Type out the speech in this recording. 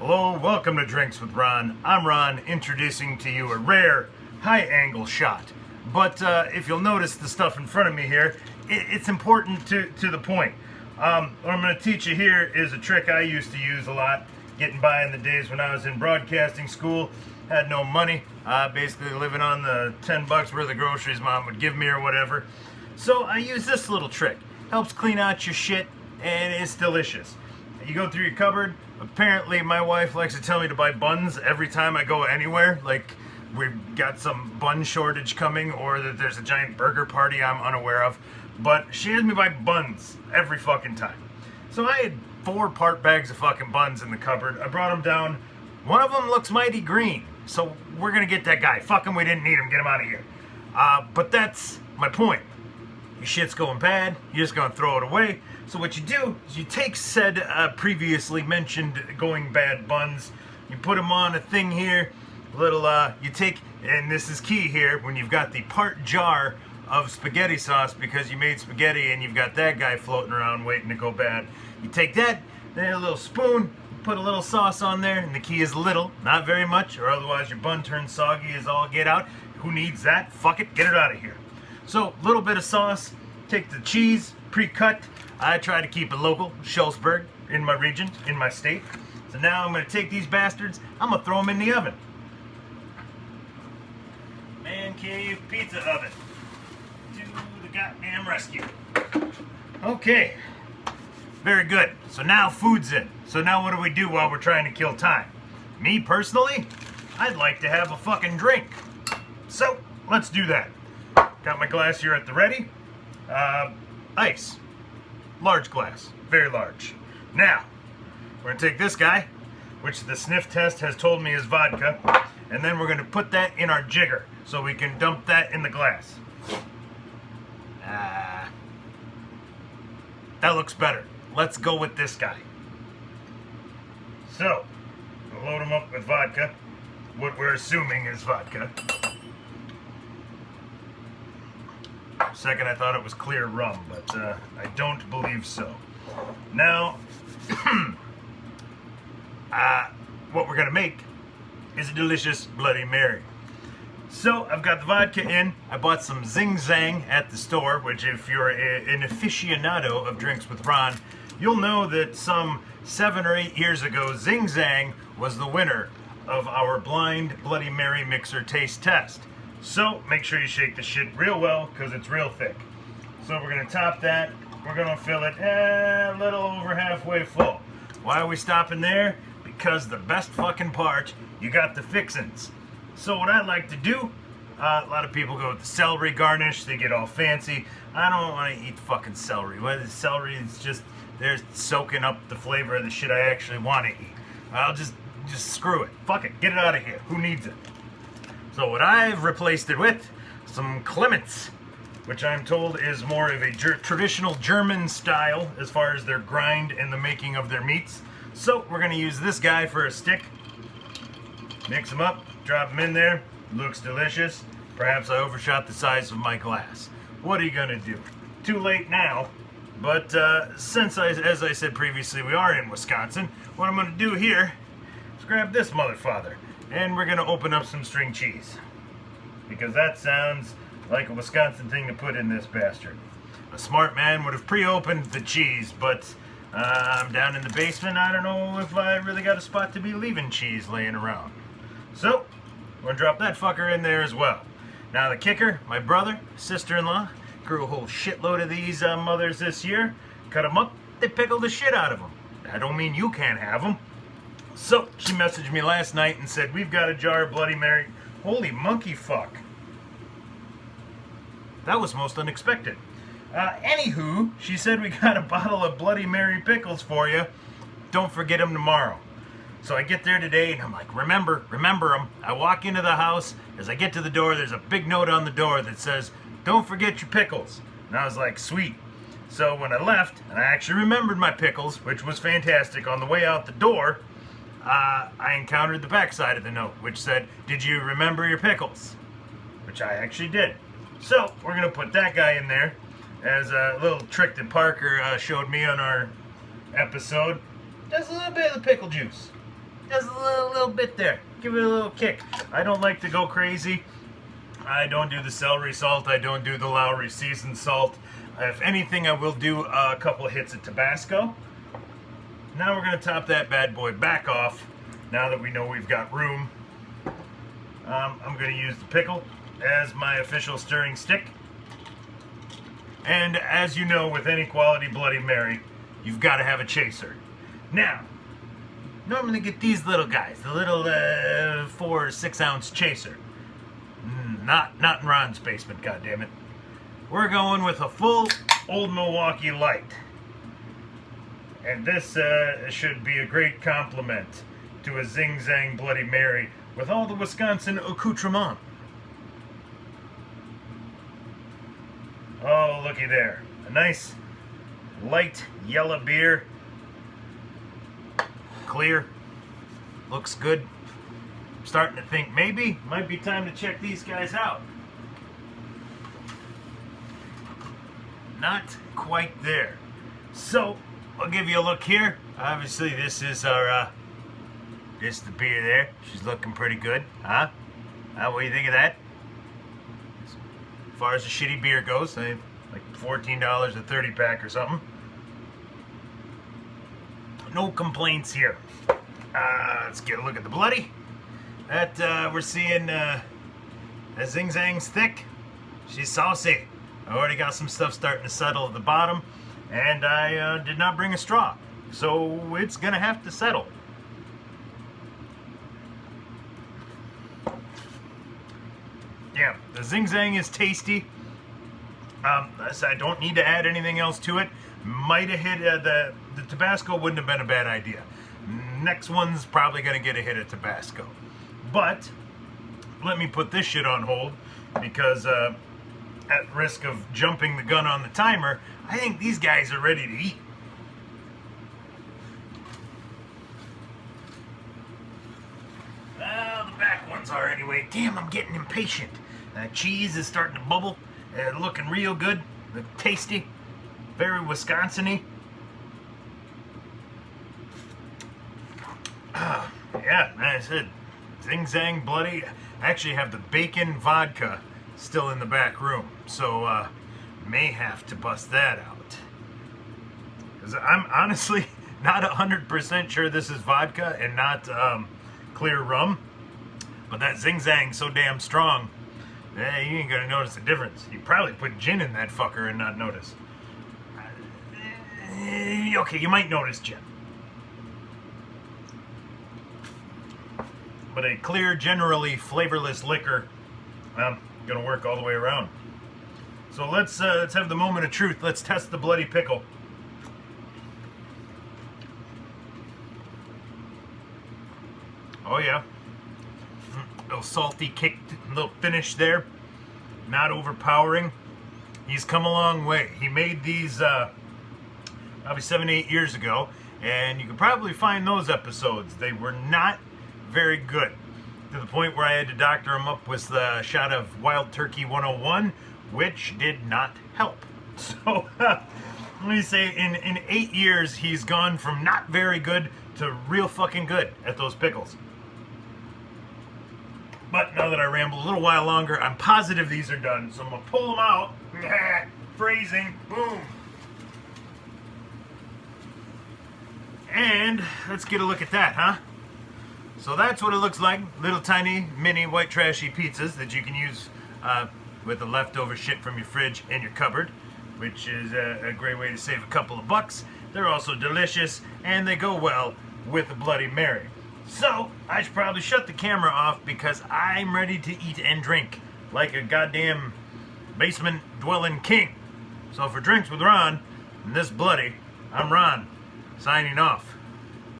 Hello, welcome to Drinks with Ron. I'm Ron, introducing to you a rare, high-angle shot. But if you'll notice the stuff in front of me here, it's important to the point. What I'm going to teach you here is a trick I used to use a lot, getting by in the days when I was in broadcasting school, had no money, basically living on the 10 bucks worth of groceries mom would give me or whatever. So I use this little trick. Helps clean out your shit, and it's delicious. You go through your cupboard. Apparently my wife likes to tell me to buy buns every time I go anywhere, like we've got some bun shortage coming or that there's a giant burger party I'm unaware of, but she has me buy buns every fucking time. So I had 4 part bags of fucking buns in the cupboard. I brought them down. One of them looks mighty green, so we're gonna get that guy. Fuck him, we didn't need him, get him out of here. But that's my point. Your shit's going bad, you're just gonna throw it away. So what you do is you take said previously mentioned going bad buns, you put them on a thing here, you take, and this is key here, when you've got the part jar of spaghetti sauce because you made spaghetti and you've got that guy floating around waiting to go bad. You take that, then a little spoon, put a little sauce on there, and the key is little, not very much, or otherwise your bun turns soggy as all get out. Who needs that? Fuck it, get it out of here. So, a little bit of sauce, take the cheese, pre-cut. I try to keep it local, Schultzberg, in my region, in my state. So now I'm going to take these bastards, I'm going to throw them in the oven. Man cave pizza oven. To the goddamn rescue. Okay. Very good. So now food's in. So now what do we do while we're trying to kill time? Me, personally, I'd like to have a fucking drink. So, let's do that. Got my glass here at the ready. Ice. Large glass. Very large. Now, we're going to take this guy, which the sniff test has told me is vodka, and then we're going to put that in our jigger so we can dump that in the glass. That looks better. Let's go with this guy. So, we'll load him up with vodka. What we're assuming is vodka. For a second I thought it was clear rum, but I don't believe so. Now, what we're gonna make is a delicious Bloody Mary. So I've got the vodka in. I bought some Zing Zang at the store, which if you're an aficionado of Drinks with Ron, you'll know that some 7 or 8 years ago, Zing Zang was the winner of our blind Bloody Mary mixer taste test. So make sure you shake the shit real well because it's real thick. So we're going to top that. We're going to fill it a little over halfway full. Why are we stopping there? Because the best fucking part, you got the fixins. So what I like to do, a lot of people go with the celery garnish. They get all fancy. I don't want to eat fucking celery. Well, the celery is just, they're soaking up the flavor of the shit I actually want to eat. I'll just screw it. Fuck it. Get it out of here. Who needs it? So what I've replaced it with, some Clements, which I'm told is more of a traditional German style as far as their grind and the making of their meats. So we're going to use this guy for a stick. Mix them up, drop them in there. Looks delicious. Perhaps I overshot the size of my glass. What are you going to do? Too late now, but since, as I said previously, we are in Wisconsin, what I'm going to do here is grab this motherfather. And we're going to open up some string cheese. Because that sounds like a Wisconsin thing to put in this bastard. A smart man would have pre-opened the cheese, but I'm down in the basement. I don't know if I really got a spot to be leaving cheese laying around. So, we're going to drop that fucker in there as well. Now the kicker, my brother, sister-in-law, grew a whole shitload of these mothers this year. Cut them up, they pickled the shit out of them. I don't mean you can't have them. So, she messaged me last night and said, we've got a jar of Bloody Mary. Holy monkey fuck. That was most unexpected. Anywho, she said we got a bottle of Bloody Mary pickles for you. Don't forget them tomorrow. So I get there today and I'm like, remember them. I walk into the house. As I get to the door, there's a big note on the door that says, don't forget your pickles. And I was like, sweet. So when I left, and I actually remembered my pickles, which was fantastic, on the way out the door, I encountered the backside of the note, which said, did you remember your pickles? Which I actually did. So, we're going to put that guy in there as a little trick that Parker showed me on our episode. Just a little bit of the pickle juice. Just a little bit there. Give it a little kick. I don't like to go crazy. I don't do the celery salt. I don't do the Lowry seasoned salt. If anything, I will do a couple of hits of Tabasco. Now we're going to top that bad boy back off. Now that we know we've got room, I'm going to use the pickle as my official stirring stick. And as you know, with any quality Bloody Mary, you've got to have a chaser. Now, normally get these little guys, the little 4 or 6 ounce chaser. Not in Ron's basement, goddammit. We're going with a full Old Milwaukee Light. And this should be a great compliment to a Zing Zang Bloody Mary with all the Wisconsin accoutrement. Oh, looky there. A nice light yellow beer. Clear. Looks good. I'm starting to think maybe might be time to check these guys out. Not quite there. So, I'll give you a look here. Obviously, this is our, this is the beer there. She's looking pretty good, huh? What do you think of that? As far as the shitty beer goes, like $14 a 30 pack or something. No complaints here. Let's get a look at the bloody. That we're seeing that Zing Zang's thick. She's saucy. I already got some stuff starting to settle at the bottom, and I did not bring a straw, so it's gonna have to settle. Yeah, the Zing Zang is tasty. I don't need to add anything else to it. Might have hit the Tabasco wouldn't have been a bad idea. Next one's probably gonna get a hit of Tabasco, but let me put this shit on hold because at risk of jumping the gun on the timer, I think these guys are ready to eat. Well, the back ones are anyway. Damn, I'm getting impatient. Cheese is starting to bubble. Looking real good. Look tasty. Very Wisconsin-y. Yeah, I said, Zing Zang Bloody. I actually have the bacon vodka still in the back room, so may have to bust that out. Because I'm honestly not 100% sure this is vodka and not clear rum, but that Zing Zang's so damn strong, you ain't gonna notice the difference. You probably put gin in that fucker and not notice. Okay, you might notice gin. But a clear, generally flavorless liquor, gonna work all the way around. So let's have the moment of truth. Let's test the bloody pickle. Oh yeah, a little salty kick, a little finish there. Not overpowering. He's come a long way. He made these probably 7-8 years ago, and you can probably find those episodes. They were not very good, to the point where I had to doctor him up with the shot of Wild Turkey 101, which did not help. So let me say, in 8 years, he's gone from not very good to real fucking good at those pickles. But now that I ramble a little while longer, I'm positive these are done, so I'm gonna pull them out. Phrasing, boom. And let's get a look at that, huh? So that's what it looks like. Little tiny mini white trashy pizzas that you can use with the leftover shit from your fridge and your cupboard, which is a great way to save a couple of bucks. They're also delicious, and they go well with a Bloody Mary. So I should probably shut the camera off because I'm ready to eat and drink like a goddamn basement dwelling king. So for Drinks with Ron and this Bloody, I'm Ron, signing off.